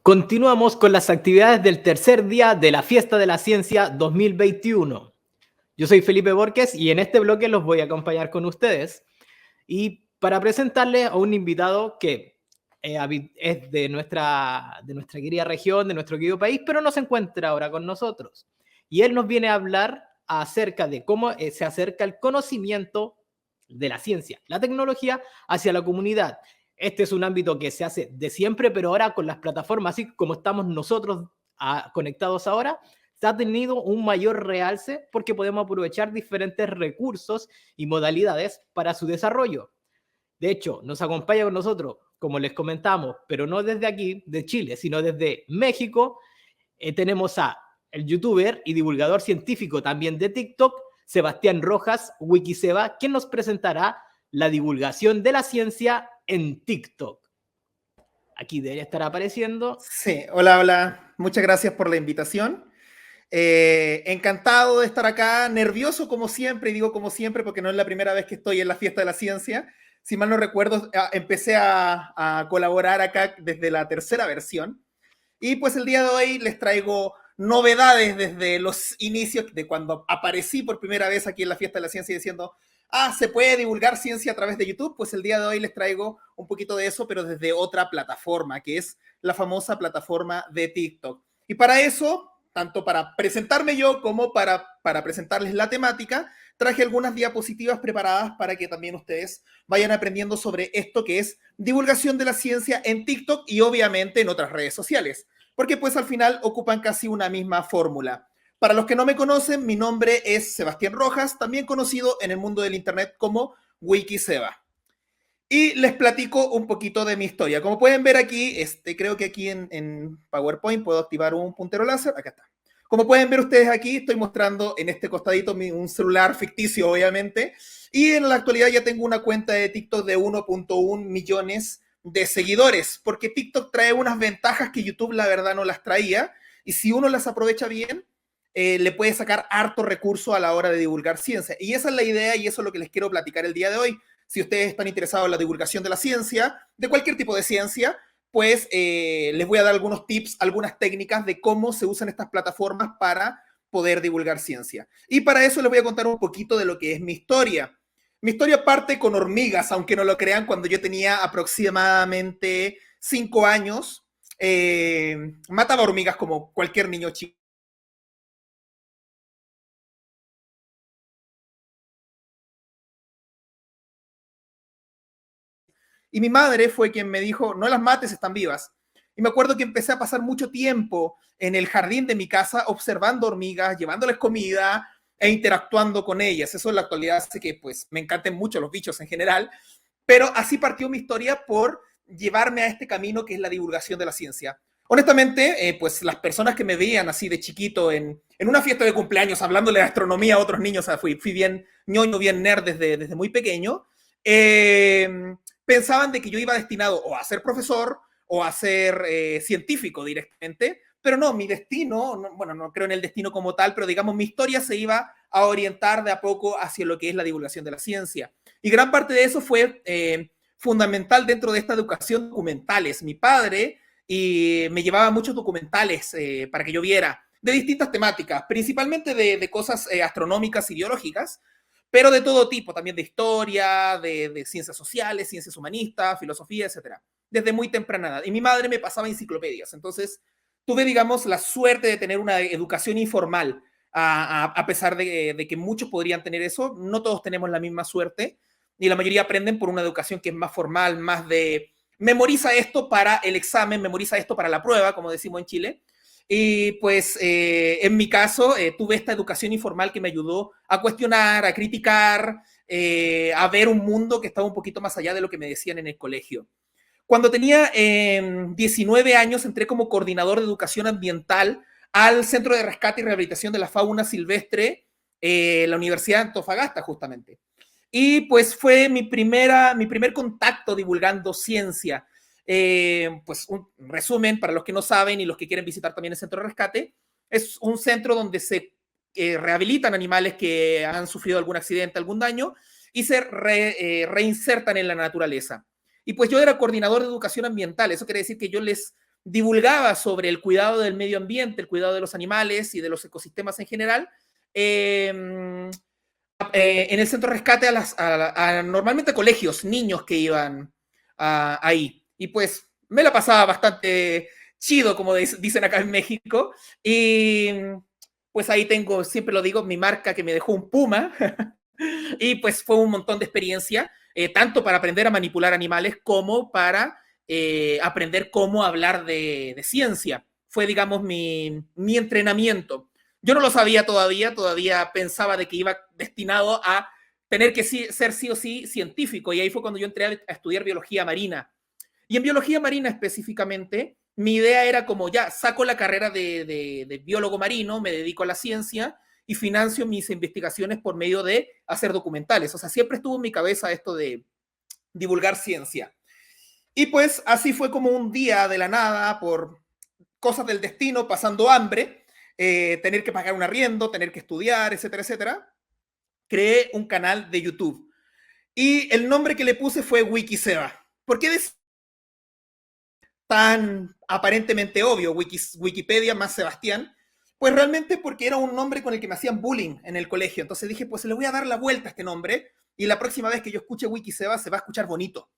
Continuamos con las actividades del tercer día de la Fiesta de la Ciencia 2021. Yo soy Felipe Borges y en este bloque los voy a acompañar con ustedes y para presentarles a un invitado que es de nuestra querida región, de nuestro querido país, pero no se encuentra ahora con nosotros. Y él nos viene a hablar acerca de cómo se acerca el conocimiento de la ciencia, la tecnología hacia la comunidad. Este es un ámbito que se hace de siempre, pero ahora con las plataformas, así como estamos nosotros conectados ahora, se ha tenido un mayor realce porque podemos aprovechar diferentes recursos y modalidades para su desarrollo. De hecho, nos acompaña con nosotros, como les comentamos, pero no desde aquí, de Chile, sino desde México. Tenemos a el youtuber y divulgador científico también de TikTok, Sebastián Rojas, Wikiseba, quien nos presentará la divulgación de la ciencia en TikTok. Aquí debería estar apareciendo. Sí, hola, hola. Muchas gracias por la invitación. Encantado de estar acá, nervioso como siempre, y digo como siempre porque no es la primera vez que estoy en la Fiesta de la Ciencia. Si mal no recuerdo, empecé a colaborar acá desde la tercera versión. Y pues el día de hoy les traigo novedades desde los inicios de cuando aparecí por primera vez aquí en la Fiesta de la Ciencia diciendo, se puede divulgar ciencia a través de YouTube. Pues el día de hoy les traigo un poquito de eso, pero desde otra plataforma, que es la famosa plataforma de TikTok. Y para eso, tanto para presentarme yo como para presentarles la temática, traje algunas diapositivas preparadas para que también ustedes vayan aprendiendo sobre esto que es divulgación de la ciencia en TikTok y obviamente en otras redes sociales, porque pues al final ocupan casi una misma fórmula. Para los que no me conocen, mi nombre es Sebastián Rojas, también conocido en el mundo del internet como Wikiseba. Y les platico un poquito de mi historia. Como pueden ver aquí, creo que aquí en PowerPoint puedo activar un puntero láser. Acá está. Como pueden ver ustedes aquí, estoy mostrando en este costadito un celular ficticio, obviamente. Y en la actualidad ya tengo una cuenta de TikTok de 1.1 millones de seguidores, porque TikTok trae unas ventajas que YouTube la verdad no las traía. Y si uno las aprovecha bien, le puede sacar harto recurso a la hora de divulgar ciencia. Y esa es la idea y eso es lo que les quiero platicar el día de hoy. Si ustedes están interesados en la divulgación de la ciencia, de cualquier tipo de ciencia, pues les voy a dar algunos tips, algunas técnicas de cómo se usan estas plataformas para poder divulgar ciencia. Y para eso les voy a contar un poquito de lo que es mi historia. Mi historia parte con hormigas, aunque no lo crean, cuando yo tenía aproximadamente 5 años. Mataba hormigas como cualquier niño chico. Y mi madre fue quien me dijo, no las mates, están vivas. Y me acuerdo que empecé a pasar mucho tiempo en el jardín de mi casa observando hormigas, llevándoles comida e interactuando con ellas. Eso en la actualidad hace que pues me encanten mucho los bichos en general. Pero así partió mi historia por llevarme a este camino que es la divulgación de la ciencia. Honestamente, pues las personas que me veían así de chiquito en una fiesta de cumpleaños hablándole de astronomía a otros niños, o sea, fui bien ñoño, bien nerd desde muy pequeño, pensaban de que yo iba destinado o a ser profesor o a ser científico directamente, pero no, mi destino, bueno, no creo en el destino como tal, pero digamos mi historia se iba a orientar de a poco hacia lo que es la divulgación de la ciencia. Y gran parte de eso fue fundamental dentro de esta educación documentales. Mi padre me llevaba muchos documentales para que yo viera de distintas temáticas, principalmente de cosas astronómicas y biológicas, pero de todo tipo, también de historia, de ciencias sociales, ciencias humanistas, filosofía, etcétera, desde muy temprana edad. Y mi madre me pasaba enciclopedias, entonces tuve, digamos, la suerte de tener una educación informal, a pesar de que muchos podrían tener eso, no todos tenemos la misma suerte, y la mayoría aprenden por una educación que es más formal, más de memoriza esto para el examen, memoriza esto para la prueba, como decimos en Chile. Y pues en mi caso tuve esta educación informal que me ayudó a cuestionar, a criticar, a ver un mundo que estaba un poquito más allá de lo que me decían en el colegio. Cuando tenía 19 años entré como coordinador de educación ambiental al Centro de Rescate y Rehabilitación de la Fauna Silvestre, la Universidad de Antofagasta justamente. Y pues fue mi primer contacto divulgando ciencia. Pues un resumen para los que no saben y los que quieren visitar también el Centro de Rescate, es un centro donde se rehabilitan animales que han sufrido algún accidente, algún daño y se reinsertan en la naturaleza. Y pues yo era coordinador de educación ambiental, eso quiere decir que yo les divulgaba sobre el cuidado del medio ambiente, el cuidado de los animales y de los ecosistemas en general, en el centro de rescate normalmente a colegios, niños que iban ahí. Y pues me la pasaba bastante chido, como dicen acá en México. Y pues ahí tengo, siempre lo digo, mi marca que me dejó un puma. Y pues fue un montón de experiencia, tanto para aprender a manipular animales como para aprender cómo hablar de ciencia. Fue, digamos, mi entrenamiento. Yo no lo sabía todavía pensaba de que iba destinado a tener que ser sí o sí científico. Y ahí fue cuando yo entré a estudiar biología marina. Y en biología marina específicamente, mi idea era como ya, saco la carrera de biólogo marino, me dedico a la ciencia y financio mis investigaciones por medio de hacer documentales. O sea, siempre estuvo en mi cabeza esto de divulgar ciencia. Y pues así fue como un día de la nada, por cosas del destino, pasando hambre, tener que pagar un arriendo, tener que estudiar, etcétera, etcétera, creé un canal de YouTube. Y el nombre que le puse fue Wikiseba. ¿Por qué tan aparentemente obvio, Wikipedia más Sebastián? Pues realmente porque era un nombre con el que me hacían bullying en el colegio. Entonces dije, pues le voy a dar la vuelta a este nombre y la próxima vez que yo escuche Wikiseba se va a escuchar bonito.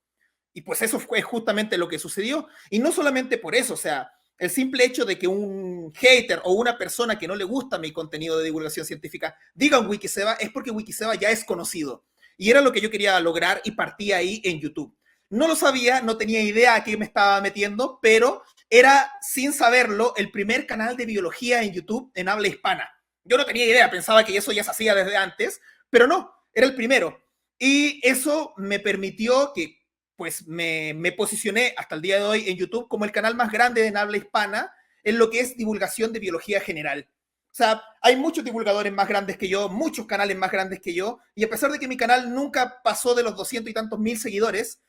Y pues eso fue justamente lo que sucedió. Y no solamente por eso, o sea, el simple hecho de que un hater o una persona que no le gusta mi contenido de divulgación científica diga un Wikiseba es porque Wikiseba ya es conocido. Y era lo que yo quería lograr y partí ahí en YouTube. No lo sabía, no tenía idea a qué me estaba metiendo, pero era, sin saberlo, el primer canal de biología en YouTube en habla hispana. Yo no tenía idea, pensaba que eso ya se hacía desde antes, pero no, era el primero. Y eso me permitió que pues me posicioné hasta el día de hoy en YouTube como el canal más grande en habla hispana en lo que es divulgación de biología general. O sea, hay muchos divulgadores más grandes que yo, muchos canales más grandes que yo, y a pesar de que mi canal nunca pasó de los 200 y tantos mil seguidores,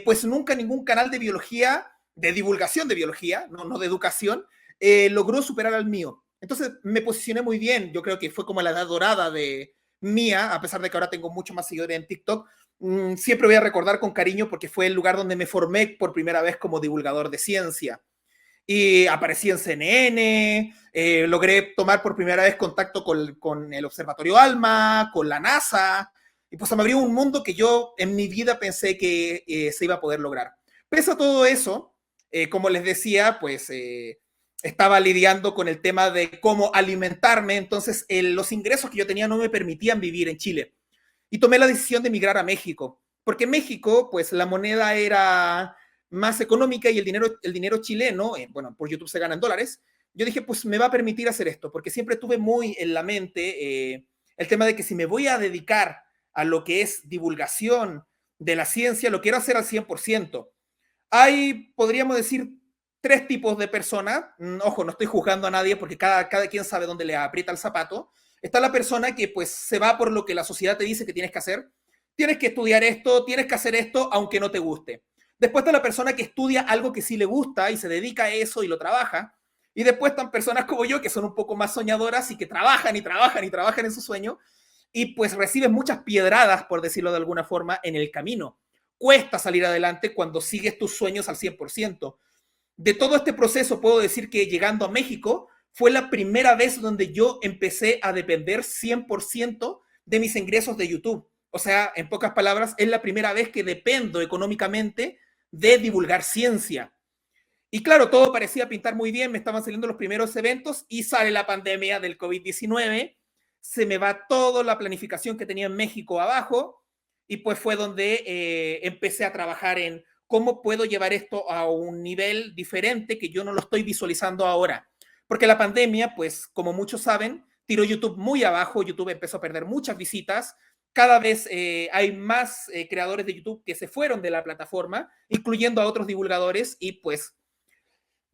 pues nunca ningún canal de biología, de divulgación de biología, no de educación, logró superar al mío. Entonces me posicioné muy bien, yo creo que fue como la edad dorada de mía, a pesar de que ahora tengo mucho más seguidores en TikTok, siempre voy a recordar con cariño porque fue el lugar donde me formé por primera vez como divulgador de ciencia. Y aparecí en CNN, logré tomar por primera vez contacto con el Observatorio ALMA, con la NASA, y pues se me abrió un mundo que yo en mi vida pensé que se iba a poder lograr. Pese a todo eso, como les decía, pues estaba lidiando con el tema de cómo alimentarme, entonces los ingresos que yo tenía no me permitían vivir en Chile. Y tomé la decisión de emigrar a México, porque en México, pues la moneda era más económica y el dinero chileno, bueno, por YouTube se gana en dólares. Yo dije, pues me va a permitir hacer esto, porque siempre tuve muy en la mente el tema de que si me voy a dedicar a lo que es divulgación de la ciencia, lo quiero hacer al 100%. Hay, podríamos decir, tres tipos de personas. Ojo, no estoy juzgando a nadie porque cada quien sabe dónde le aprieta el zapato. Está la persona que pues se va por lo que la sociedad te dice que tienes que hacer. Tienes que estudiar esto, tienes que hacer esto, aunque no te guste. Después está la persona que estudia algo que sí le gusta y se dedica a eso y lo trabaja. Y después están personas como yo que son un poco más soñadoras y que trabajan y trabajan y trabajan en su sueño y pues reciben muchas piedradas, por decirlo de alguna forma, en el camino. Cuesta salir adelante cuando sigues tus sueños al 100%. De todo este proceso puedo decir que llegando a México fue la primera vez donde yo empecé a depender 100% de mis ingresos de YouTube. O sea, en pocas palabras, es la primera vez que dependo económicamente de divulgar ciencia. Y claro, todo parecía pintar muy bien, me estaban saliendo los primeros eventos y sale la pandemia del COVID-19, se me va toda la planificación que tenía en México abajo y pues fue donde empecé a trabajar en cómo puedo llevar esto a un nivel diferente que yo no lo estoy visualizando ahora. Porque la pandemia, pues como muchos saben, tiró YouTube muy abajo, YouTube empezó a perder muchas visitas, cada vez hay más creadores de YouTube que se fueron de la plataforma, incluyendo a otros divulgadores y pues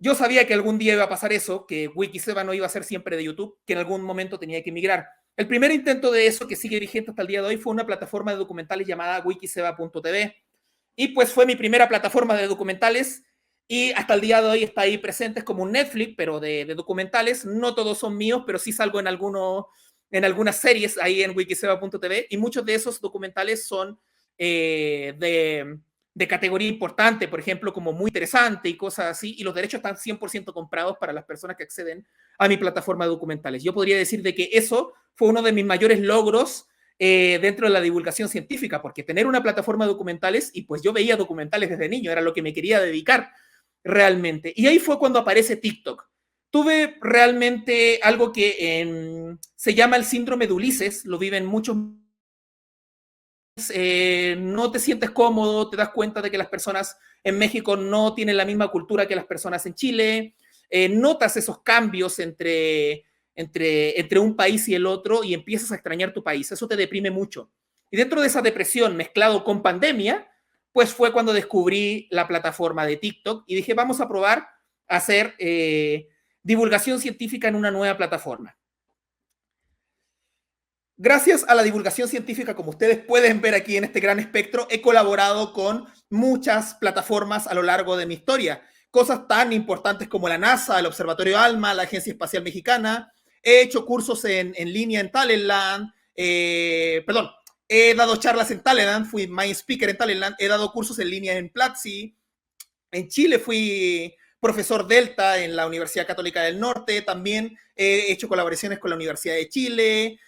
yo sabía que algún día iba a pasar eso, que Wikiseba no iba a ser siempre de YouTube, que en algún momento tenía que migrar. El primer intento de eso, que sigue vigente hasta el día de hoy, fue una plataforma de documentales llamada wikiseba.tv. Y pues fue mi primera plataforma de documentales y hasta el día de hoy está ahí presente. Es como un Netflix, pero de documentales. No todos son míos, pero sí salgo en algunas series ahí en wikiseba.tv y muchos de esos documentales son de de categoría importante, por ejemplo, como muy interesante y cosas así, y los derechos están 100% comprados para las personas que acceden a mi plataforma de documentales. Yo podría decir de que eso fue uno de mis mayores logros dentro de la divulgación científica, porque tener una plataforma de documentales, y pues yo veía documentales desde niño, era lo que me quería dedicar realmente. Y ahí fue cuando aparece TikTok. Tuve realmente algo que se llama el síndrome de Ulises, lo viven muchos. No te sientes cómodo, te das cuenta de que las personas en México no tienen la misma cultura que las personas en Chile, notas esos cambios entre un país y el otro y empiezas a extrañar tu país, eso te deprime mucho. Y dentro de esa depresión mezclado con pandemia, pues fue cuando descubrí la plataforma de TikTok y dije, vamos a probar a hacer divulgación científica en una nueva plataforma. Gracias a la divulgación científica, como ustedes pueden ver aquí en este gran espectro, he colaborado con muchas plataformas a lo largo de mi historia. Cosas tan importantes como la NASA, el Observatorio ALMA, la Agencia Espacial Mexicana. He hecho cursos en línea en Talentland. He dado charlas en Talentland, fui main speaker en Talentland. He dado cursos en línea en Platzi. En Chile fui profesor Delta en la Universidad Católica del Norte. También he hecho colaboraciones con la Universidad de Chile,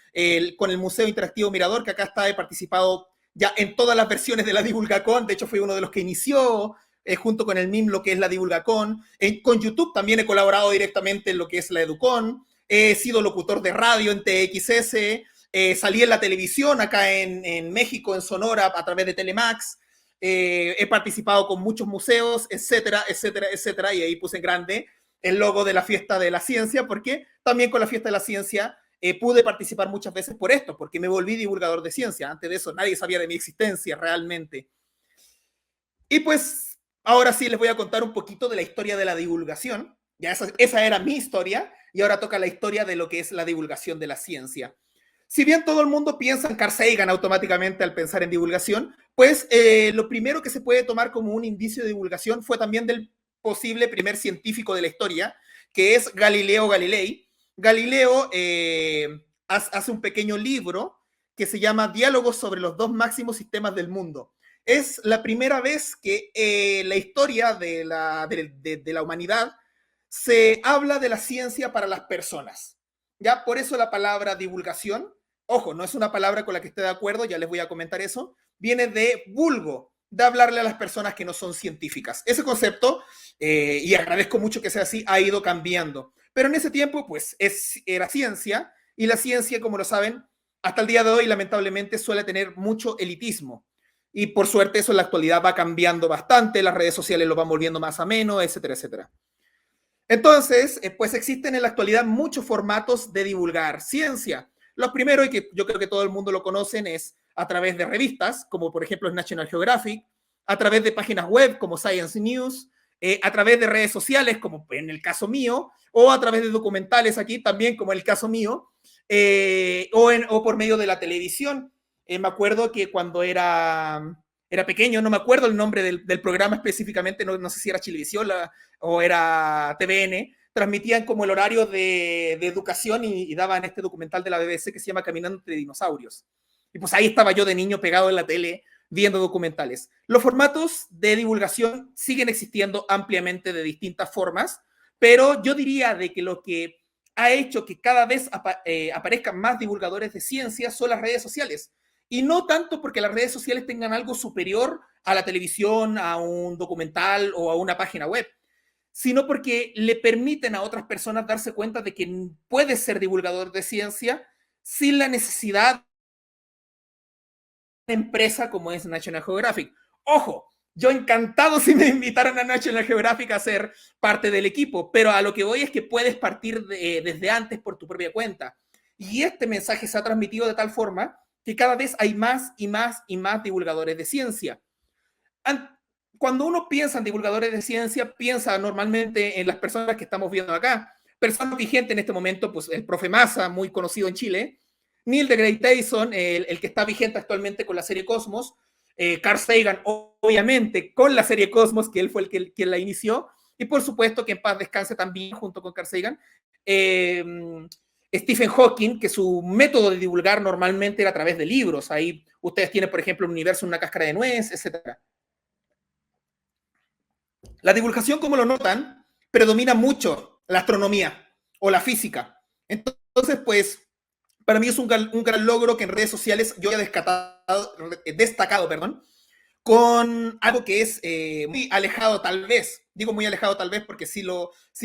con el Museo Interactivo Mirador, que acá está, he participado ya en todas las versiones de la Divulgacon. De hecho, fui uno de los que inició junto con el MIM lo que es la Divulgacon. Con YouTube también he colaborado directamente en lo que es la Educon. He sido locutor de radio en TXS. Salí en la televisión acá en México, en Sonora, a través de Telemax. He participado con muchos museos, etcétera, etcétera, etcétera, y ahí puse en grande el logo de la Fiesta de la Ciencia, porque también con la Fiesta de la Ciencia pude participar muchas veces por esto, porque me volví divulgador de ciencia. Antes de eso nadie sabía de mi existencia realmente. Y pues ahora sí les voy a contar un poquito de la historia de la divulgación. Ya esa era mi historia, y ahora toca la historia de lo que es la divulgación de la ciencia. Si bien todo el mundo piensa en Carl Sagan automáticamente al pensar en divulgación, pues lo primero que se puede tomar como un indicio de divulgación fue también del posible primer científico de la historia, que es Galileo Galilei. Galileo hace un pequeño libro que se llama Diálogos sobre los dos máximos sistemas del mundo. Es la primera vez que la historia de la humanidad se habla de la ciencia para las personas. Ya por eso la palabra divulgación, ojo, no es una palabra con la que esté de acuerdo, ya les voy a comentar eso, viene de vulgo, de hablarle a las personas que no son científicas. Ese concepto, y agradezco mucho que sea así, ha ido cambiando. Pero en ese tiempo, pues, era ciencia, y la ciencia, como lo saben, hasta el día de hoy, lamentablemente, suele tener mucho elitismo. Y por suerte eso en la actualidad va cambiando bastante, las redes sociales lo van volviendo más ameno, etcétera, etcétera. Entonces, pues existen en la actualidad muchos formatos de divulgar ciencia. Los primeros, y que yo creo que todo el mundo lo conocen, es a través de revistas, como por ejemplo National Geographic, a través de páginas web como Science News, a través de redes sociales, como en el caso mío, o a través de documentales aquí, también como en el caso mío, o por medio de la televisión. Me acuerdo que cuando era pequeño, no me acuerdo el nombre del programa específicamente, no sé si era Chilevisión o era TVN, transmitían como el horario de educación y daban este documental de la BBC que se llama Caminando entre dinosaurios. Y pues ahí estaba yo de niño pegado en la tele viendo documentales. Los formatos de divulgación siguen existiendo ampliamente de distintas formas, pero yo diría de que lo que ha hecho que cada vez aparezcan más divulgadores de ciencia son las redes sociales. Y no tanto porque las redes sociales tengan algo superior a la televisión, a un documental o a una página web, sino porque le permiten a otras personas darse cuenta de que puedes ser divulgador de ciencia sin la necesidad de una empresa como es National Geographic. Ojo, yo encantado si me invitaran a National Geographic a ser parte del equipo, pero a lo que voy es que puedes partir desde antes por tu propia cuenta. Y este mensaje se ha transmitido de tal forma que cada vez hay más y más y más divulgadores de ciencia. Cuando uno piensa en divulgadores de ciencia, piensa normalmente en las personas que estamos viendo acá. Personas vigentes en este momento, pues el profe Massa, muy conocido en Chile, Neil deGrasse Tyson, el que está vigente actualmente con la serie Cosmos, Carl Sagan, obviamente, con la serie Cosmos, que él fue quien la inició, y por supuesto que en paz descanse también, junto con Carl Sagan, Stephen Hawking, que su método de divulgar normalmente era a través de libros. Ahí ustedes tienen, por ejemplo, El universo en una cáscara de nuez, etc. La divulgación, como lo notan, predomina mucho la astronomía o la física. Entonces, pues, para mí es un gran logro que en redes sociales yo haya destacado, perdón, con algo que es muy alejado tal vez, digo muy alejado tal vez porque sí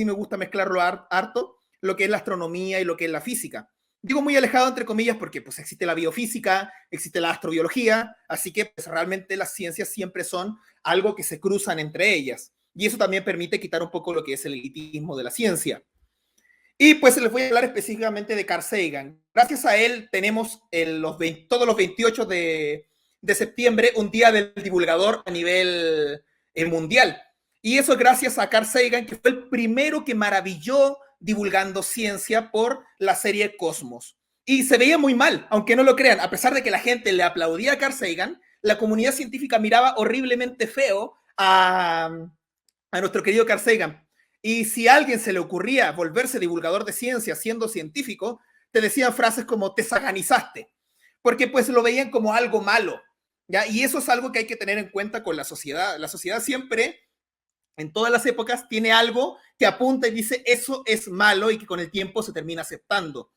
me gusta mezclarlo harto, lo que es la astronomía y lo que es la física. Digo muy alejado entre comillas porque pues existe la biofísica, existe la astrobiología, así que pues realmente las ciencias siempre son algo que se cruzan entre ellas. Y eso también permite quitar un poco lo que es el elitismo de la ciencia. Y pues les voy a hablar específicamente de Carl Sagan. Gracias a él tenemos todos los 28 de septiembre un día del divulgador a nivel mundial. Y eso es gracias a Carl Sagan, que fue el primero que maravilló divulgando ciencia por la serie Cosmos. Y se veía muy mal, aunque no lo crean, a pesar de que la gente le aplaudía a Carl Sagan, la comunidad científica miraba horriblemente feo a nuestro querido Carl Sagan. Y si a alguien se le ocurría volverse divulgador de ciencia siendo científico, te decían frases como te saganizaste, porque pues lo veían como algo malo, ¿ya? Y eso es algo que hay que tener en cuenta con la sociedad. La sociedad siempre, en todas las épocas, tiene algo que apunta y dice eso es malo y que con el tiempo se termina aceptando.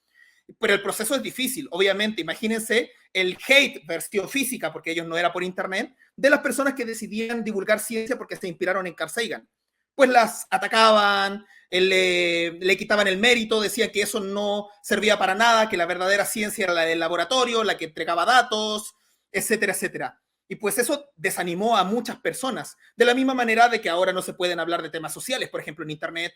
Pero el proceso es difícil, obviamente. Imagínense el hate versión física, porque ellos no era por internet, de las personas que decidían divulgar ciencia porque se inspiraron en Carl Sagan. Pues las atacaban, le quitaban el mérito, decían que eso no servía para nada, que la verdadera ciencia era la del laboratorio, la que entregaba datos, etcétera, etcétera. Y pues eso desanimó a muchas personas, de la misma manera de que ahora no se pueden hablar de temas sociales, por ejemplo, en Internet,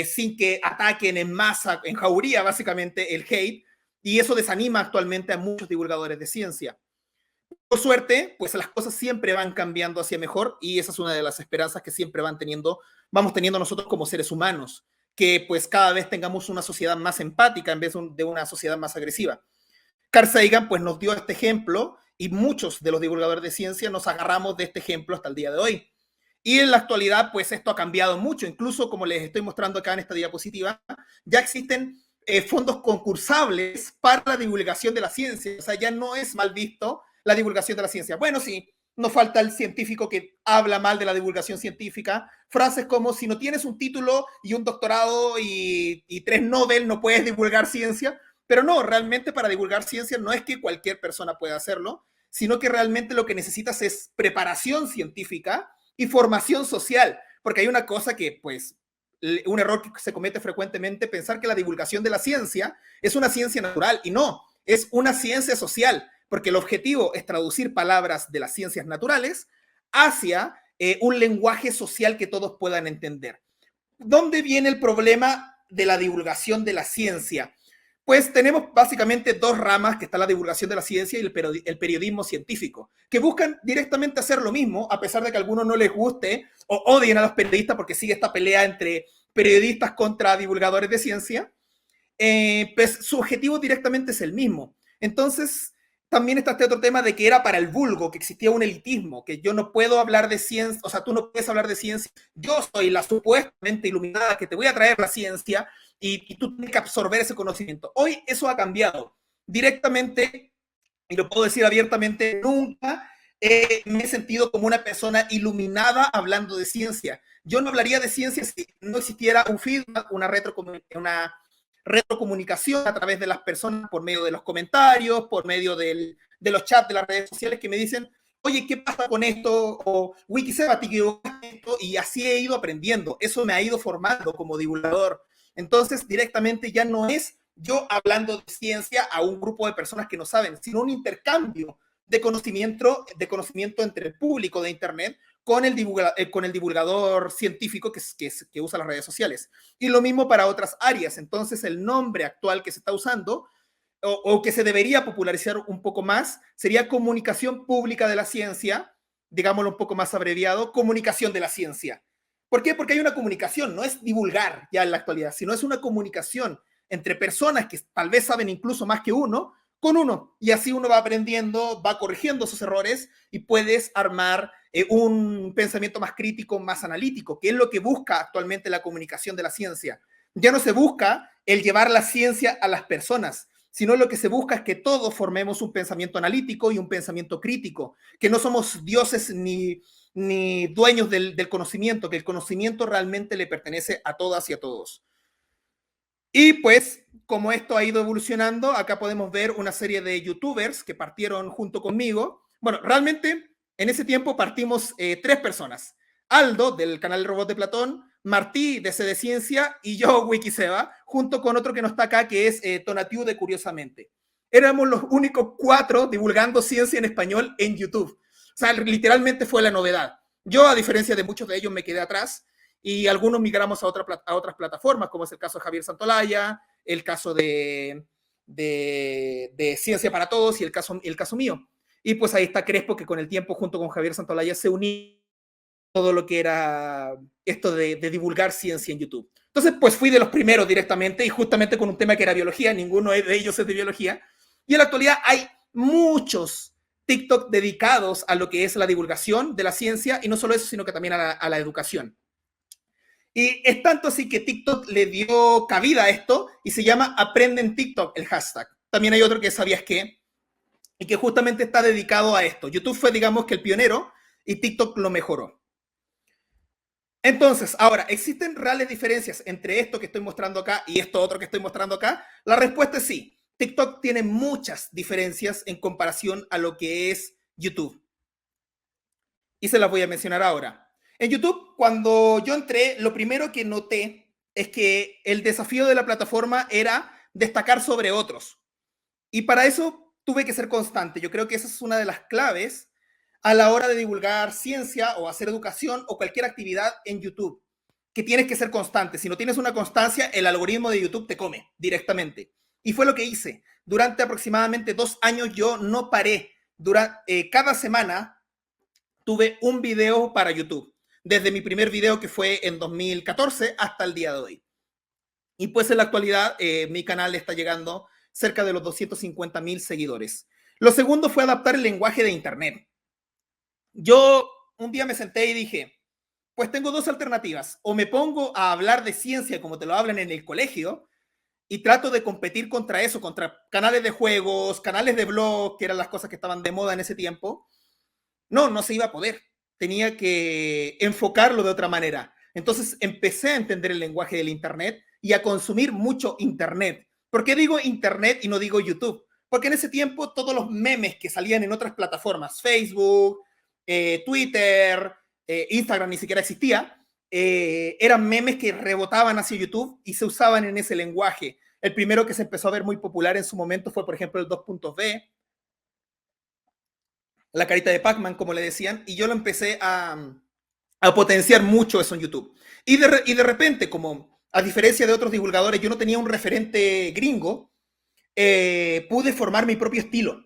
sin que ataquen en masa, en jauría, básicamente, el hate, y eso desanima actualmente a muchos divulgadores de ciencia. Por suerte, pues las cosas siempre van cambiando hacia mejor y esa es una de las esperanzas que siempre vamos teniendo nosotros como seres humanos, que pues cada vez tengamos una sociedad más empática en vez de una sociedad más agresiva. Carl Sagan pues nos dio este ejemplo y muchos de los divulgadores de ciencia nos agarramos de este ejemplo hasta el día de hoy. Y en la actualidad pues esto ha cambiado mucho, incluso como les estoy mostrando acá en esta diapositiva, ya existen fondos concursables para la divulgación de la ciencia, o sea, ya no es mal visto la divulgación de la ciencia. Bueno, sí, nos falta el científico que habla mal de la divulgación científica. Frases como, si no tienes un título y un doctorado y 3 Nobel, no puedes divulgar ciencia. Pero no, realmente para divulgar ciencia no es que cualquier persona pueda hacerlo, sino que realmente lo que necesitas es preparación científica y formación social. Porque hay una cosa que, pues, un error que se comete frecuentemente, pensar que la divulgación de la ciencia es una ciencia natural, y no, es una ciencia social, porque el objetivo es traducir palabras de las ciencias naturales hacia un lenguaje social que todos puedan entender. ¿Dónde viene el problema de la divulgación de la ciencia? Pues tenemos básicamente dos ramas, que está la divulgación de la ciencia y el periodismo científico, que buscan directamente hacer lo mismo, a pesar de que a algunos no les guste o odien a los periodistas porque sigue esta pelea entre periodistas contra divulgadores de ciencia. Pues su objetivo directamente es el mismo. Entonces, también está este otro tema de que era para el vulgo, que existía un elitismo, que yo no puedo hablar de ciencia, o sea, tú no puedes hablar de ciencia, yo soy la supuestamente iluminada que te voy a traer la ciencia y tú tienes que absorber ese conocimiento. Hoy eso ha cambiado directamente, y lo puedo decir abiertamente, nunca me he sentido como una persona iluminada hablando de ciencia. Yo no hablaría de ciencia si no existiera un feedback, una retrocomunicación a través de las personas por medio de los comentarios, por medio de los chats de las redes sociales que me dicen, oye, ¿qué pasa con esto? O Wikiseba, te equivocaste esto, y así he ido aprendiendo. Eso me ha ido formando como divulgador. Entonces, directamente ya no es yo hablando de ciencia a un grupo de personas que no saben, sino un intercambio de conocimiento entre el público de Internet con el divulgador científico que usa las redes sociales. Y lo mismo para otras áreas. Entonces, el nombre actual que se está usando o que se debería popularizar un poco más sería comunicación pública de la ciencia, digámoslo un poco más abreviado, comunicación de la ciencia. ¿Por qué? Porque hay una comunicación, no es divulgar ya en la actualidad, sino es una comunicación entre personas que tal vez saben incluso más que uno, con uno. Y así uno va aprendiendo, va corrigiendo sus errores y puedes armar un pensamiento más crítico, más analítico, que es lo que busca actualmente la comunicación de la ciencia. Ya no se busca el llevar la ciencia a las personas, sino lo que se busca es que todos formemos un pensamiento analítico y un pensamiento crítico, que no somos dioses ni dueños del conocimiento, que el conocimiento realmente le pertenece a todas y a todos. Y pues, como esto ha ido evolucionando, acá podemos ver una serie de youtubers que partieron junto conmigo. Bueno, realmente en ese tiempo partimos 3 personas. Aldo, del canal Robot de Platón, Martí, de C de Ciencia, y yo, Wikiseba, junto con otro que no está acá, que es Tonatiu de Curiosamente. Éramos los únicos 4 divulgando ciencia en español en YouTube. O sea, literalmente fue la novedad. Yo, a diferencia de muchos de ellos, me quedé atrás y algunos migramos a otras plataformas, como es el caso de Javier Santolaya, el caso de Ciencia para Todos y el caso mío. Y pues ahí está Crespo, que con el tiempo, junto con Javier Santolaya, se unió todo lo que era esto de divulgar ciencia en YouTube. Entonces, pues fui de los primeros directamente y justamente con un tema que era biología, ninguno de ellos es de biología. Y en la actualidad hay muchos TikTok dedicados a lo que es la divulgación de la ciencia y no solo eso, sino que también a la educación. Y es tanto así que TikTok le dio cabida a esto y se llama Aprenden TikTok, el hashtag. También hay otro que sabías qué, y que justamente está dedicado a esto. YouTube fue, digamos, que el pionero y TikTok lo mejoró. Entonces, ahora, ¿existen reales diferencias entre esto que estoy mostrando acá y esto otro que estoy mostrando acá? La respuesta es sí. TikTok tiene muchas diferencias en comparación a lo que es YouTube. Y se las voy a mencionar ahora. En YouTube, cuando yo entré, lo primero que noté es que el desafío de la plataforma era destacar sobre otros. Y para eso tuve que ser constante. Yo creo que esa es una de las claves a la hora de divulgar ciencia o hacer educación o cualquier actividad en YouTube, que tienes que ser constante. Si no tienes una constancia, el algoritmo de YouTube te come directamente. Y fue lo que hice. Durante aproximadamente 2 años yo no paré. Cada semana tuve un video para YouTube, desde mi primer video que fue en 2014 hasta el día de hoy. Y pues en la actualidad mi canal está llegando cerca de los 250,000 seguidores. Lo segundo fue adaptar el lenguaje de Internet. Yo un día me senté y dije, pues tengo 2 alternativas. O me pongo a hablar de ciencia como te lo hablan en el colegio y trato de competir contra eso, contra canales de juegos, canales de blog, que eran las cosas que estaban de moda en ese tiempo. No se iba a poder. Tenía que enfocarlo de otra manera. Entonces empecé a entender el lenguaje del Internet y a consumir mucho Internet. ¿Por qué digo Internet y no digo YouTube? Porque en ese tiempo todos los memes que salían en otras plataformas, Facebook, Twitter, Instagram ni siquiera existía, eran memes que rebotaban hacia YouTube y se usaban en ese lenguaje. El primero que se empezó a ver muy popular en su momento fue, por ejemplo, el 2.b, la carita de Pac-Man, como le decían, y yo lo empecé a potenciar mucho eso en YouTube. Y de repente, como a diferencia de otros divulgadores, yo no tenía un referente gringo, pude formar mi propio estilo.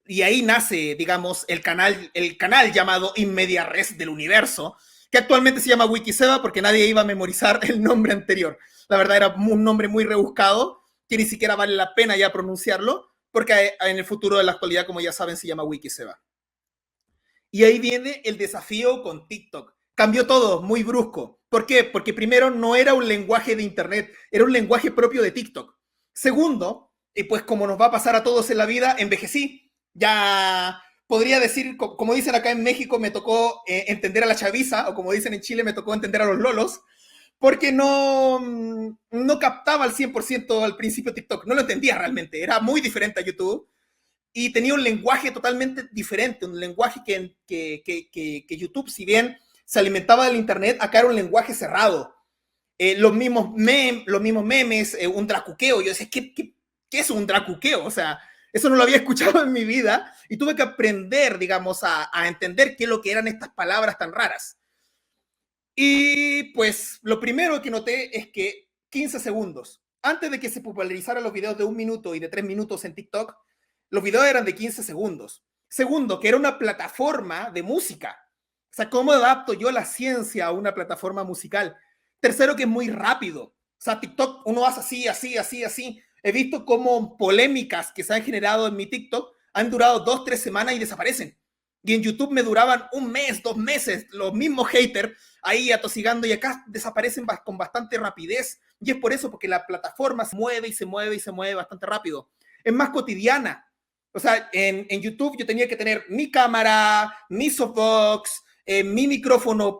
Y ahí nace, digamos, el canal llamado In Media Res del Universo, que actualmente se llama Wikiseba porque nadie iba a memorizar el nombre anterior. La verdad era un nombre muy rebuscado, que ni siquiera vale la pena ya pronunciarlo, porque en el futuro de la actualidad, como ya saben, se llama Wikiseba. Y ahí viene el desafío con TikTok. Cambió todo, muy brusco. ¿Por qué? Porque primero no era un lenguaje de Internet, era un lenguaje propio de TikTok. Segundo, y pues como nos va a pasar a todos en la vida, envejecí. Ya podría decir, como dicen acá en México, me tocó entender a la chaviza, o como dicen en Chile, me tocó entender a los lolos, porque no captaba al 100% al principio TikTok, no lo entendía realmente, era muy diferente a YouTube. Y tenía un lenguaje totalmente diferente, un lenguaje que YouTube, si bien se alimentaba del Internet, acá era un lenguaje cerrado. Los mismos memes, un dracuqueo. Yo decía, ¿qué es un dracuqueo? O sea, eso no lo había escuchado en mi vida y tuve que aprender, digamos, a entender qué es lo que eran estas palabras tan raras. Y pues lo primero que noté es que 15 segundos, antes de que se popularizaran los videos de 1 minuto y de 3 minutos en TikTok, los videos eran de 15 segundos. Segundo, que era una plataforma de música. O sea, ¿cómo adapto yo la ciencia a una plataforma musical? Tercero, que es muy rápido. O sea, TikTok uno hace así. He visto cómo polémicas que se han generado en mi TikTok han durado 2, 3 semanas y desaparecen. Y en YouTube me duraban 1 mes, 2 meses, los mismos haters ahí atosigando, y acá desaparecen con bastante rapidez. Y es por eso, porque la plataforma se mueve bastante rápido. es más cotidiana. O sea, en YouTube yo tenía que tener mi cámara, mi softbox, mi micrófono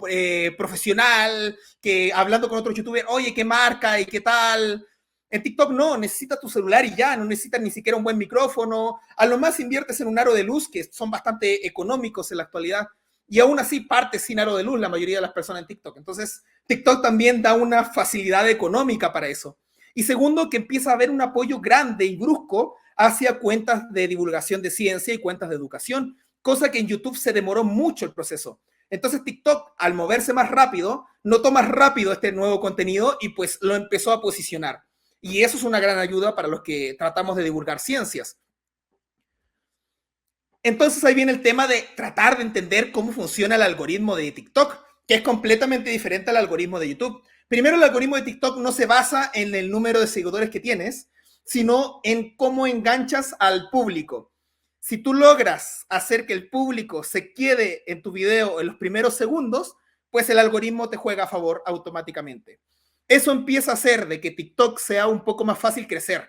profesional, que hablando con otros youtubers, oye, ¿qué marca y qué tal? En TikTok no, necesitas tu celular y ya, no necesitas ni siquiera un buen micrófono. A lo más inviertes en un aro de luz, que son bastante económicos en la actualidad. Y aún así partes sin aro de luz la mayoría de las personas en TikTok. Entonces, TikTok también da una facilidad económica para eso. Y segundo, que empieza a haber un apoyo grande y brusco hacia cuentas de divulgación de ciencia y cuentas de educación, cosa que en YouTube se demoró mucho el proceso. Entonces TikTok, al moverse más rápido, notó más rápido este nuevo contenido y pues lo empezó a posicionar. Y eso es una gran ayuda para los que tratamos de divulgar ciencias. Entonces ahí viene el tema de tratar de entender cómo funciona el algoritmo de TikTok, que es completamente diferente al algoritmo de YouTube. Primero, el algoritmo de TikTok no se basa en el número de seguidores que tienes, sino en cómo enganchas al público. Si tú logras hacer que el público se quede en tu video en los primeros segundos, pues el algoritmo te juega a favor automáticamente. Eso empieza a hacer de que TikTok sea un poco más fácil crecer.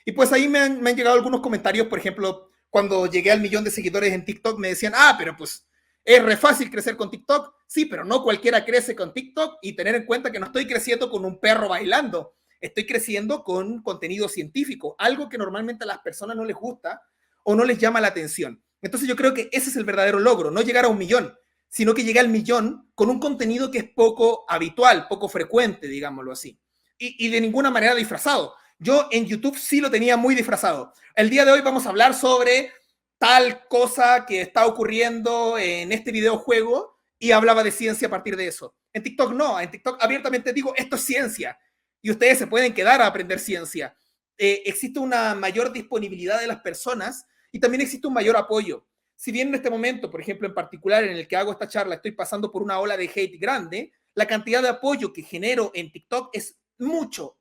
Y pues ahí me han llegado algunos comentarios, por ejemplo, cuando llegué al 1.000.000 de seguidores en TikTok, me decían, pero pues es re fácil crecer con TikTok. Sí, pero no cualquiera crece con TikTok, y tener en cuenta que no estoy creciendo con un perro bailando, estoy creciendo con contenido científico, algo que normalmente a las personas no les gusta o no les llama la atención. Entonces yo creo que ese es el verdadero logro, no llegar a 1.000.000, sino que llegar al 1.000.000 con un contenido que es poco habitual, poco frecuente, digámoslo así, y de ninguna manera disfrazado. Yo en YouTube sí lo tenía muy disfrazado. El día de hoy vamos a hablar sobre tal cosa que está ocurriendo en este videojuego y hablaba de ciencia a partir de eso. En TikTok no, en TikTok abiertamente digo, esto es ciencia y ustedes se pueden quedar a aprender ciencia. Existe una mayor disponibilidad de las personas y también existe un mayor apoyo. Si bien en este momento, por ejemplo, en particular en el que hago esta charla, estoy pasando por una ola de hate grande, la cantidad de apoyo que genero en TikTok es mucho,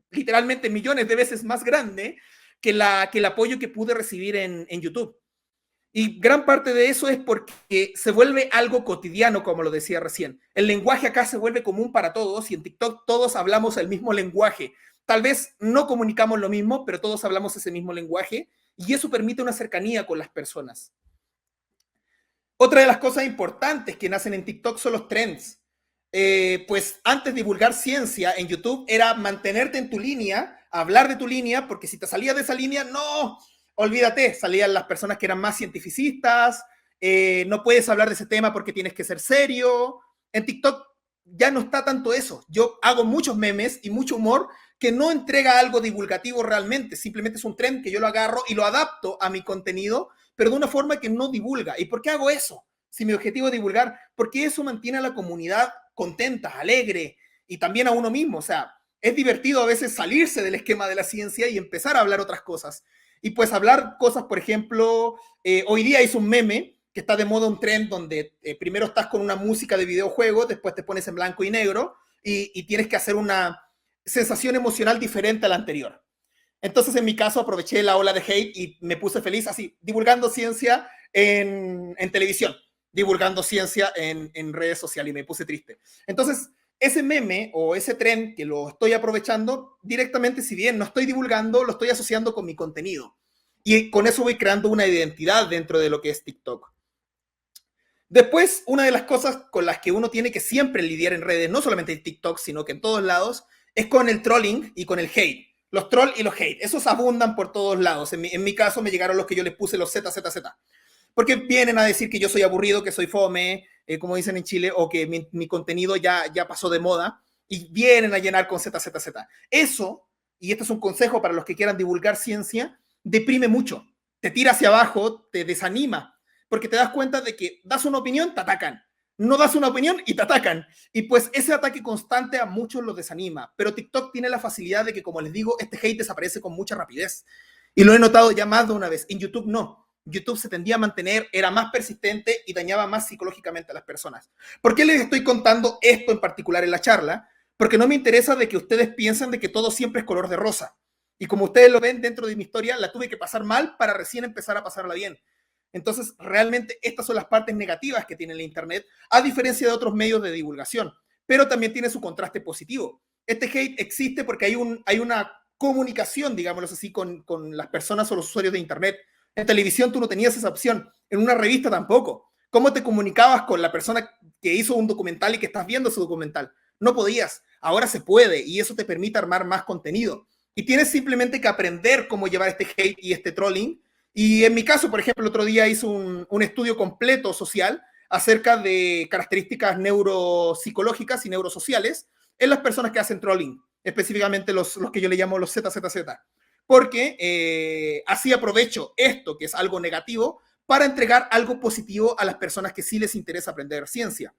literalmente millones de veces más grande que el apoyo que pude recibir en YouTube. Y gran parte de eso es porque se vuelve algo cotidiano, como lo decía recién. El lenguaje acá se vuelve común para todos y en TikTok todos hablamos el mismo lenguaje. Tal vez no comunicamos lo mismo, pero todos hablamos ese mismo lenguaje y eso permite una cercanía con las personas. Otra de las cosas importantes que nacen en TikTok son los trends. Pues antes divulgar ciencia en YouTube era mantenerte en tu línea, hablar de tu línea, porque si te salías de esa línea, no, olvídate, salían las personas que eran más cientificistas, no puedes hablar de ese tema porque tienes que ser serio. En TikTok ya no está tanto eso. Yo hago muchos memes y mucho humor que no entrega algo divulgativo realmente, simplemente es un trend que yo lo agarro y lo adapto a mi contenido, pero de una forma que no divulga. ¿Y por qué hago eso? Si mi objetivo es divulgar, porque eso mantiene a la comunidad contenta, alegre y también a uno mismo. O sea, es divertido a veces salirse del esquema de la ciencia y empezar a hablar otras cosas. Y pues hablar cosas, por ejemplo, hoy día hice un meme que está de moda, un trend donde primero estás con una música de videojuego, después te pones en blanco y negro y tienes que hacer una sensación emocional diferente a la anterior. Entonces, en mi caso, aproveché la ola de hate y me puse feliz así, divulgando ciencia en televisión, divulgando ciencia en redes sociales y me puse triste. Entonces, ese meme o ese trend que lo estoy aprovechando directamente, si bien no estoy divulgando, lo estoy asociando con mi contenido. Y con eso voy creando una identidad dentro de lo que es TikTok. Después, una de las cosas con las que uno tiene que siempre lidiar en redes, no solamente en TikTok, sino que en todos lados, es con el trolling y con el hate. Los trolls y los hate, esos abundan por todos lados. En mi caso me llegaron los que yo les puse los ZZZ. Porque vienen a decir que yo soy aburrido, que soy fome, como dicen en Chile, o que mi contenido ya pasó de moda, y vienen a llenar con ZZZ. Eso, y este es un consejo para los que quieran divulgar ciencia, deprime mucho, te tira hacia abajo, te desanima, porque te das cuenta de que das una opinión, te atacan. No das una opinión y te atacan. Y pues ese ataque constante a muchos los desanima. Pero TikTok tiene la facilidad de que, como les digo, este hate desaparece con mucha rapidez. Y lo he notado ya más de una vez. En YouTube no. YouTube se tendía a mantener, era más persistente y dañaba más psicológicamente a las personas. ¿Por qué les estoy contando esto en particular en la charla? Porque no me interesa de que ustedes piensen de que todo siempre es color de rosa. Y como ustedes lo ven dentro de mi historia, la tuve que pasar mal para recién empezar a pasarla bien. Entonces, realmente estas son las partes negativas que tiene el Internet, a diferencia de otros medios de divulgación. Pero también tiene su contraste positivo. Este hate existe porque hay una comunicación, digámoslo así, con las personas o los usuarios de Internet. En televisión tú no tenías esa opción, en una revista tampoco. ¿Cómo te comunicabas con la persona que hizo un documental y que estás viendo su documental? No podías. Ahora se puede y eso te permite armar más contenido. Y tienes simplemente que aprender cómo llevar este hate y este trolling. Y en mi caso, por ejemplo, el otro día hice un estudio completo social acerca de características neuropsicológicas y neurosociales en las personas que hacen trolling, específicamente los que yo le llamo los ZZZ. Porque así aprovecho esto, que es algo negativo, para entregar algo positivo a las personas que sí les interesa aprender ciencia.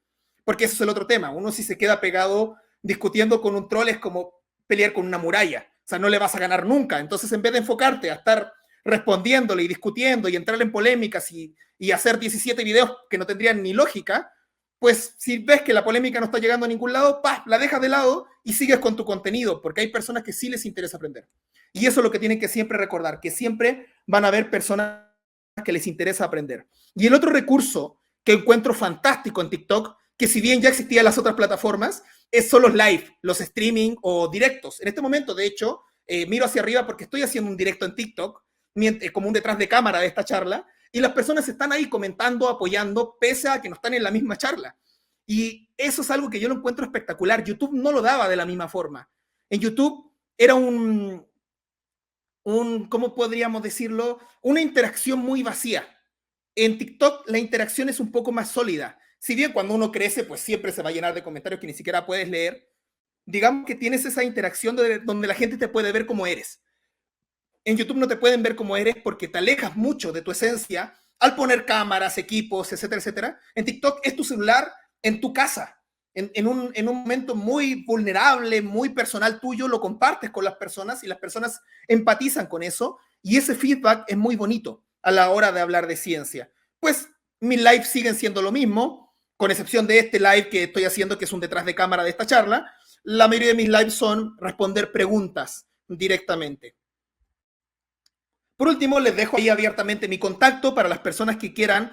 Porque eso es el otro tema. Uno si se queda pegado discutiendo con un troll es como pelear con una muralla. O sea, no le vas a ganar nunca. Entonces, en vez de enfocarte a estar respondiéndole y discutiendo y entrar en polémicas y hacer 17 videos que no tendrían ni lógica, pues si ves que la polémica no está llegando a ningún lado, la dejas de lado y sigues con tu contenido, porque hay personas que sí les interesa aprender. Y eso es lo que tienen que siempre recordar, que siempre van a haber personas que les interesa aprender. Y el otro recurso que encuentro fantástico en TikTok, que si bien ya existía en las otras plataformas, son los live, los streaming o directos. En este momento, de hecho, miro hacia arriba porque estoy haciendo un directo en TikTok, como un detrás de cámara de esta charla, y las personas están ahí comentando, apoyando, pese a que no están en la misma charla. Y eso es algo que yo lo encuentro espectacular. YouTube no lo daba de la misma forma. En YouTube era ¿cómo podríamos decirlo? Una interacción muy vacía. En TikTok la interacción es un poco más sólida. Si bien cuando uno crece, pues siempre se va a llenar de comentarios que ni siquiera puedes leer, digamos que tienes esa interacción donde la gente te puede ver como eres. En YouTube no te pueden ver como eres porque te alejas mucho de tu esencia al poner cámaras, equipos, etcétera, etcétera. En TikTok es tu celular en tu casa. En un momento muy vulnerable, muy personal tuyo, lo compartes con las personas y las personas empatizan con eso y ese feedback es muy bonito a la hora de hablar de ciencia. Pues mis lives siguen siendo lo mismo, con excepción de este live que estoy haciendo, que es un detrás de cámara de esta charla. La mayoría de mis lives son responder preguntas directamente. Por último, les dejo ahí abiertamente mi contacto para las personas que quieran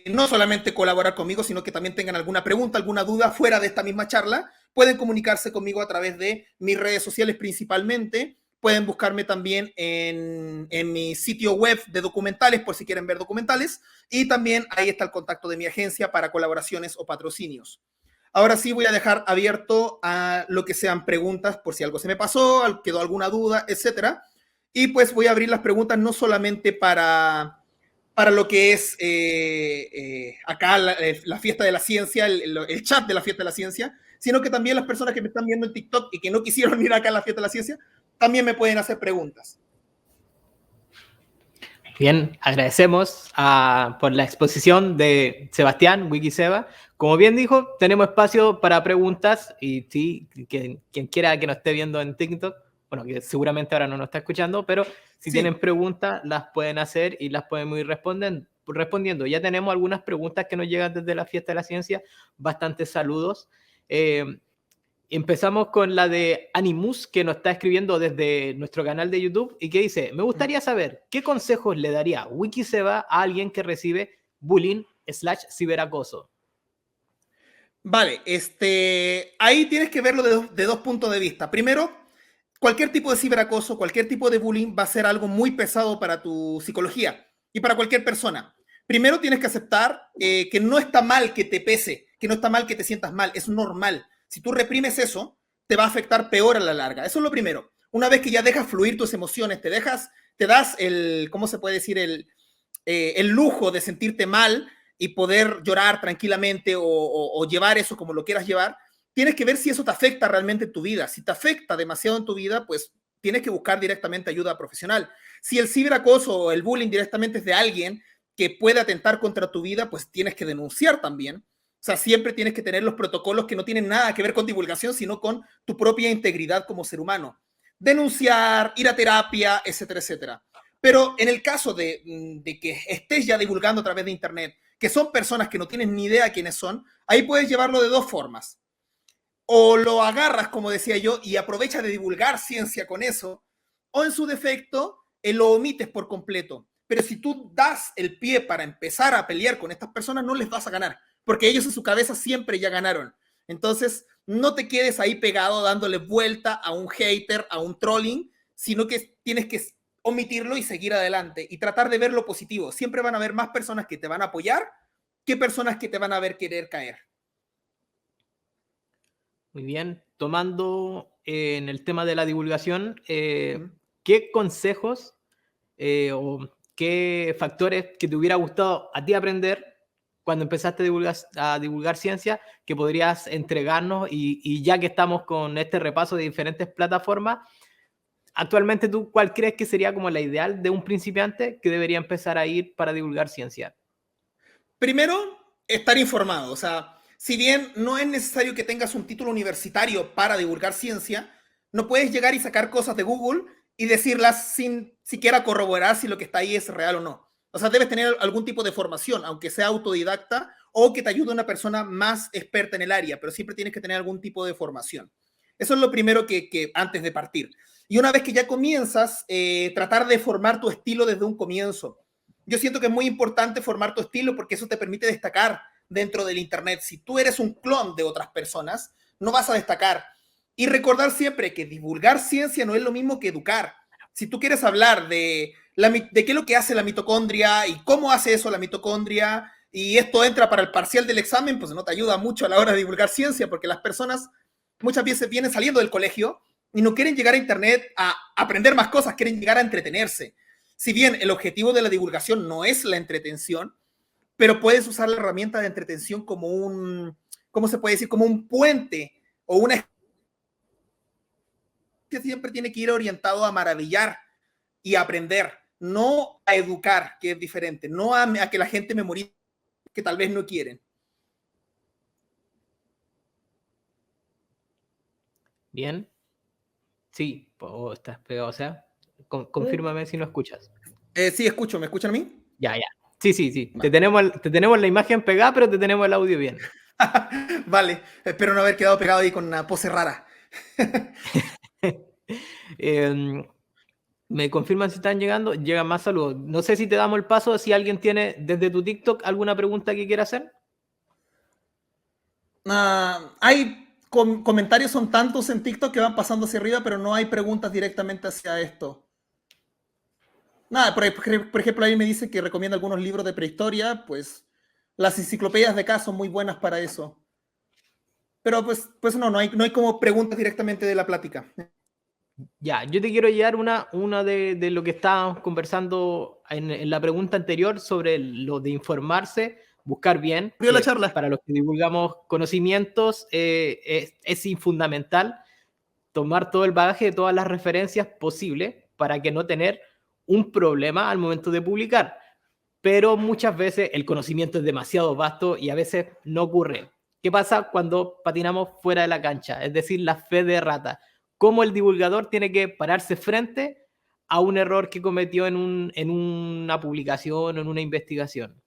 no solamente colaborar conmigo, sino que también tengan alguna pregunta, alguna duda fuera de esta misma charla. Pueden comunicarse conmigo a través de mis redes sociales principalmente. Pueden buscarme también en mi sitio web de documentales por si quieren ver documentales. Y también ahí está el contacto de mi agencia para colaboraciones o patrocinios. Ahora sí voy a dejar abierto a lo que sean preguntas por si algo se me pasó, quedó alguna duda, etcétera. Y pues voy a abrir las preguntas no solamente para lo que es acá la fiesta de la ciencia, el chat de la fiesta de la ciencia, sino que también las personas que me están viendo en TikTok y que no quisieron ir acá a la fiesta de la ciencia, también me pueden hacer preguntas. Bien, agradecemos por la exposición de Sebastián, Wikiseba. Como bien dijo, tenemos espacio para preguntas y sí, quien quiera que nos esté viendo en TikTok, bueno, que seguramente ahora no nos está escuchando, pero si tienen preguntas, las pueden hacer y las podemos ir respondiendo. Ya tenemos algunas preguntas que nos llegan desde la Fiesta de la Ciencia, bastantes saludos. Empezamos con la de Animus, que nos está escribiendo desde nuestro canal de YouTube y que dice, me gustaría saber qué consejos le daría Wikiseba a alguien que recibe bullying/ciberacoso. Vale, ahí tienes que verlo de dos puntos de vista. Primero, cualquier tipo de ciberacoso, cualquier tipo de bullying va a ser algo muy pesado para tu psicología y para cualquier persona. Primero tienes que aceptar que no está mal que te pese, que no está mal que te sientas mal, es normal. Si tú reprimes eso, te va a afectar peor a la larga. Eso es lo primero. Una vez que ya dejas fluir tus emociones, te das ¿cómo se puede decir? El lujo de sentirte mal y poder llorar tranquilamente o llevar eso como lo quieras llevar, tienes que ver si eso te afecta realmente en tu vida. Si te afecta demasiado en tu vida, pues tienes que buscar directamente ayuda profesional. Si el ciberacoso o el bullying directamente es de alguien que puede atentar contra tu vida, pues tienes que denunciar también. O sea, siempre tienes que tener los protocolos que no tienen nada que ver con divulgación, sino con tu propia integridad como ser humano. Denunciar, ir a terapia, etcétera, etcétera. Pero en el caso de que estés ya divulgando a través de Internet, que son personas que no tienen ni idea quiénes son, ahí puedes llevarlo de dos formas. O lo agarras, como decía yo, y aprovechas de divulgar ciencia con eso, o en su defecto, lo omites por completo. Pero si tú das el pie para empezar a pelear con estas personas, no les vas a ganar, porque ellos en su cabeza siempre ya ganaron. Entonces, no te quedes ahí pegado dándole vuelta a un hater, a un trolling, sino que tienes que omitirlo y seguir adelante y tratar de ver lo positivo. Siempre van a haber más personas que te van a apoyar que personas que te van a ver querer caer. Muy bien. Tomando en el tema de la divulgación, ¿qué consejos o qué factores que te hubiera gustado a ti aprender cuando empezaste a divulgar ciencia que podrías entregarnos? Y ya que estamos con este repaso de diferentes plataformas, actualmente tú, ¿cuál crees que sería como la ideal de un principiante que debería empezar a ir para divulgar ciencia? Primero, estar informado. O sea, si bien no es necesario que tengas un título universitario para divulgar ciencia, no puedes llegar y sacar cosas de Google y decirlas sin siquiera corroborar si lo que está ahí es real o no. O sea, debes tener algún tipo de formación, aunque sea autodidacta o que te ayude una persona más experta en el área, pero siempre tienes que tener algún tipo de formación. Eso es lo primero que antes de partir. Y una vez que ya comienzas, tratar de formar tu estilo desde un comienzo. Yo siento que es muy importante formar tu estilo porque eso te permite destacar dentro del Internet. Si tú eres un clon de otras personas, no vas a destacar. Y recordar siempre que divulgar ciencia no es lo mismo que educar. Si tú quieres hablar de qué es lo que hace la mitocondria y cómo hace eso la mitocondria, y esto entra para el parcial del examen, pues no te ayuda mucho a la hora de divulgar ciencia, porque las personas muchas veces vienen saliendo del colegio y no quieren llegar a Internet a aprender más cosas, quieren llegar a entretenerse. Si bien el objetivo de la divulgación no es la entretención, pero puedes usar la herramienta de entretención como un, ¿cómo se puede decir? Como un puente o una que siempre tiene que ir orientado a maravillar y a aprender, no a educar, que es diferente, no a que la gente memorice que tal vez no quieren. Bien. Sí, estás pegado, o sea, confírmame si no escuchas. Sí, escucho, ¿me escuchan a mí? Ya, ya. Sí, sí, sí. Vale. Te tenemos la imagen pegada, pero te tenemos el audio bien. Vale, espero no haber quedado pegado ahí con una pose rara. Me confirman si están llegando. Llegan más saludos. No sé si te damos el paso, si alguien tiene desde tu TikTok alguna pregunta que quiera hacer. Hay comentarios, son tantos en TikTok que van pasando hacia arriba, pero no hay preguntas directamente hacia esto. Nada, por ejemplo, ahí me dice que recomienda algunos libros de prehistoria, pues las enciclopedias de acá son muy buenas para eso. Pero pues no hay como preguntas directamente de la plática. Ya, yo te quiero llevar una de lo que estábamos conversando en la pregunta anterior sobre lo de informarse, buscar bien, Abrió la que charla. para los que divulgamos conocimientos es fundamental tomar todo el bagaje de todas las referencias posibles para que no tener un problema al momento de publicar. Pero muchas veces el conocimiento es demasiado vasto y a veces no ocurre. ¿Qué pasa cuando patinamos fuera de la cancha? Es decir, la fe de rata. ¿Cómo el divulgador tiene que pararse frente a un error que cometió en una publicación o en una investigación?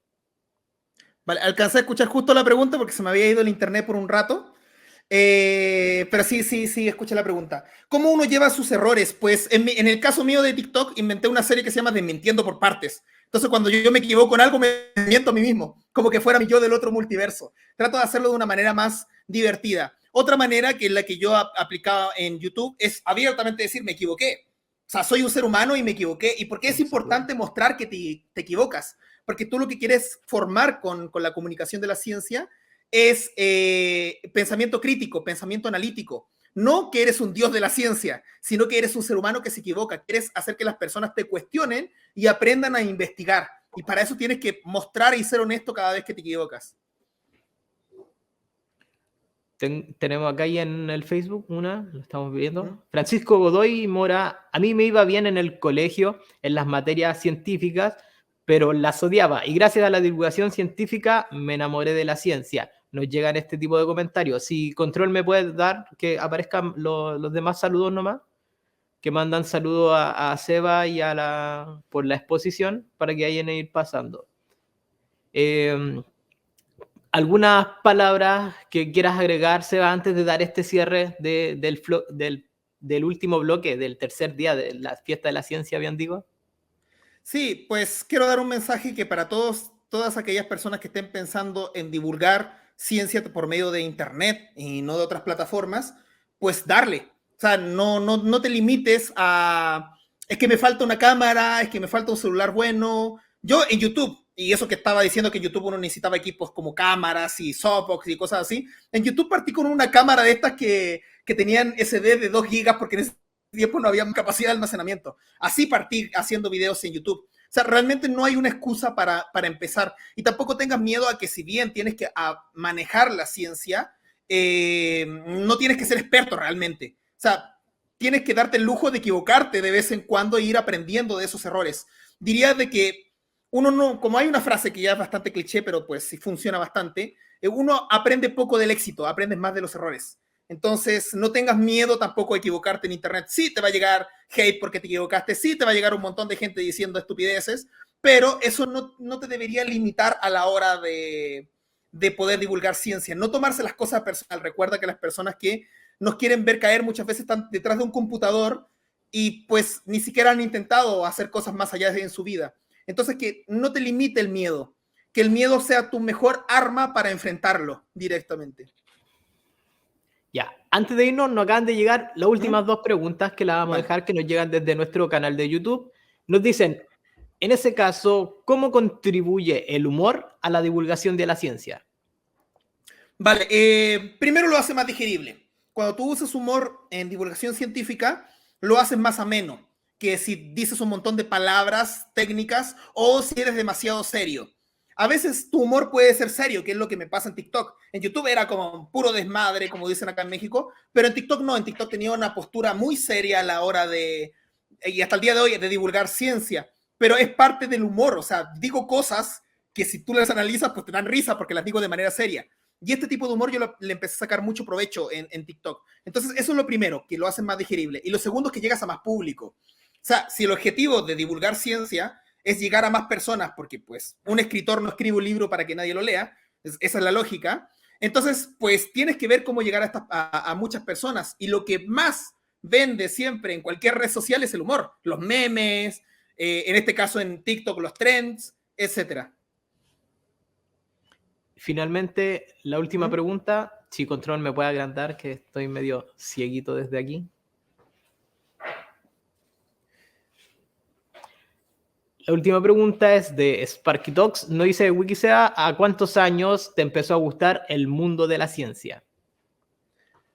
Vale, alcancé a escuchar justo la pregunta porque se me había ido el internet por un rato. Pero sí, escucha la pregunta. ¿Cómo uno lleva sus errores? Pues en el caso mío de TikTok, inventé una serie que se llama Desmintiendo por Partes. Entonces, cuando yo me equivoco en algo, me miento a mí mismo, como que fuera mi yo del otro multiverso. Trato de hacerlo de una manera más divertida. Otra manera, que es la que yo aplicaba en YouTube, es abiertamente decir, me equivoqué. O sea, soy un ser humano y me equivoqué. ¿Y por qué es importante mostrar que te equivocas? Porque tú lo que quieres formar con la comunicación de la ciencia es pensamiento crítico, pensamiento analítico. No que eres un dios de la ciencia, sino que eres un ser humano que se equivoca. Quieres hacer que las personas te cuestionen y aprendan a investigar. Y para eso tienes que mostrar y ser honesto cada vez que te equivocas. Tenemos acá y en el Facebook una, lo estamos viendo. Francisco Godoy Mora, a mí me iba bien en el colegio, en las materias científicas, pero las odiaba. Y gracias a la divulgación científica me enamoré de la ciencia. Nos llegan este tipo de comentarios. Si Control me puede dar, que aparezcan los demás saludos nomás, que mandan saludos a Seba y por la exposición, para que vayan a ir pasando. ¿Algunas palabras que quieras agregar, Seba, antes de dar este cierre del último bloque, del tercer día de la fiesta de la ciencia, bien digo? Sí, pues quiero dar un mensaje que para todas aquellas personas que estén pensando en divulgar ciencia por medio de Internet y no de otras plataformas, pues darle. O sea, no te limites a, es que me falta una cámara, es que me falta un celular bueno. Yo en YouTube, y eso que estaba diciendo que en YouTube uno necesitaba equipos como cámaras y softbox y cosas así, en YouTube partí con una cámara de estas que tenían SD de 2 gigas porque en ese tiempo no había capacidad de almacenamiento. Así partí haciendo videos en YouTube. O sea, realmente no hay una excusa para empezar. Y tampoco tengas miedo a que si bien tienes que manejar la ciencia, no tienes que ser experto realmente. O sea, tienes que darte el lujo de equivocarte de vez en cuando e ir aprendiendo de esos errores. Diría de que uno no, como hay una frase que ya es bastante cliché, pero pues sí funciona bastante, uno aprende poco del éxito, aprendes más de los errores. Entonces, no tengas miedo tampoco a equivocarte en Internet. Sí te va a llegar hate porque te equivocaste, sí te va a llegar un montón de gente diciendo estupideces, pero eso no te debería limitar a la hora de poder divulgar ciencia. No tomarse las cosas personal. Recuerda que las personas que nos quieren ver caer muchas veces están detrás de un computador y pues ni siquiera han intentado hacer cosas más allá en su vida. Entonces, que no te limite el miedo, que el miedo sea tu mejor arma para enfrentarlo directamente. Ya, antes de irnos, nos acaban de llegar las últimas dos preguntas que las vamos a dejar, que nos llegan desde nuestro canal de YouTube. Nos dicen, en ese caso, ¿cómo contribuye el humor a la divulgación de la ciencia? Vale, primero lo hace más digerible. Cuando tú usas humor en divulgación científica, lo haces más ameno que si dices un montón de palabras técnicas o si eres demasiado serio. A veces tu humor puede ser serio, que es lo que me pasa en TikTok. En YouTube era como puro desmadre, como dicen acá en México, pero en TikTok no, en TikTok tenía una postura muy seria a la hora de, y hasta el día de hoy, de divulgar ciencia. Pero es parte del humor, o sea, digo cosas que si tú las analizas, pues te dan risa porque las digo de manera seria. Y este tipo de humor yo le empecé a sacar mucho provecho en TikTok. Entonces, eso es lo primero, que lo hacen más digerible. Y lo segundo es que llegas a más público. O sea, si el objetivo de divulgar ciencia es llegar a más personas, porque pues un escritor no escribe un libro para que nadie lo lea, esa es la lógica, entonces pues tienes que ver cómo llegar a muchas personas. Y lo que más vende siempre en cualquier red social es el humor, los memes, en este caso en TikTok los trends, etcétera. Finalmente, la última pregunta, si Control me puede agrandar, que estoy medio cieguito desde aquí. La última pregunta es de Sparky Talks. No dice Wikisea, ¿a cuántos años te empezó a gustar el mundo de la ciencia?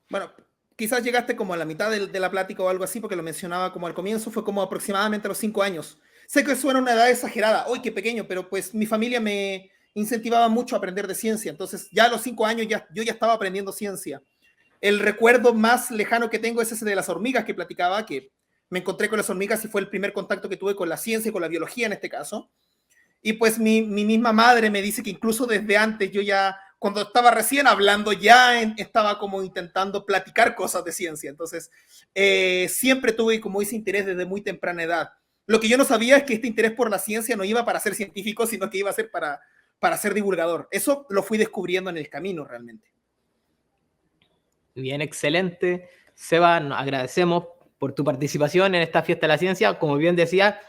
Bueno, quizás llegaste como a la mitad de la plática o algo así, porque lo mencionaba como al comienzo, fue como aproximadamente a los 5 años. Sé que suena una edad exagerada, ¡uy, qué pequeño! Pero pues mi familia me incentivaba mucho a aprender de ciencia, entonces ya a los 5 años yo ya estaba aprendiendo ciencia. El recuerdo más lejano que tengo es ese de las hormigas que platicaba, que me encontré con las hormigas y fue el primer contacto que tuve con la ciencia y con la biología en este caso. Y pues mi misma madre me dice que incluso desde antes yo ya, cuando estaba recién hablando, ya estaba como intentando platicar cosas de ciencia. Entonces, siempre tuve como ese interés desde muy temprana edad. Lo que yo no sabía es que este interés por la ciencia no iba para ser científico, sino que iba a ser para ser divulgador. Eso lo fui descubriendo en el camino realmente. Bien, excelente. Seba, nos agradecemos por tu participación en esta fiesta de la ciencia. Como bien decía,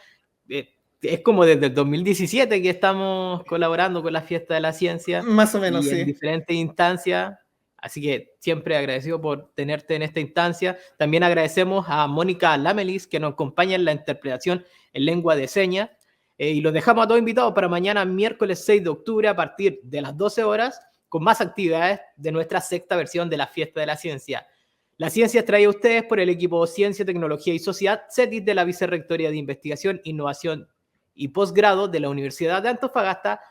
es como desde el 2017 que estamos colaborando con la fiesta de la ciencia. Más o menos, y en sí. diferentes instancias. Así que siempre agradecido por tenerte en esta instancia. También agradecemos a Mónica Lamelis, que nos acompaña en la interpretación en lengua de señas. Y los dejamos a todos invitados para mañana, miércoles 6 de octubre, a partir de las 12 horas, con más actividades de nuestra sexta versión de la Fiesta de la Ciencia. La ciencia es traída a ustedes por el equipo Ciencia, Tecnología y Sociedad, CETIS, de la Vicerrectoría de Investigación, Innovación y Posgrado de la Universidad de Antofagasta,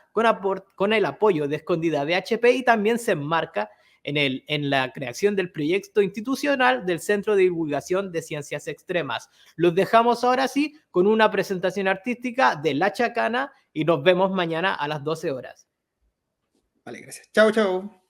con el apoyo de Escondida de HP, y también se enmarca en la creación del proyecto institucional del Centro de Divulgación de Ciencias Extremas. Los dejamos ahora sí con una presentación artística de La Chacana y nos vemos mañana a las 12 horas. Vale, gracias. Chao, chao.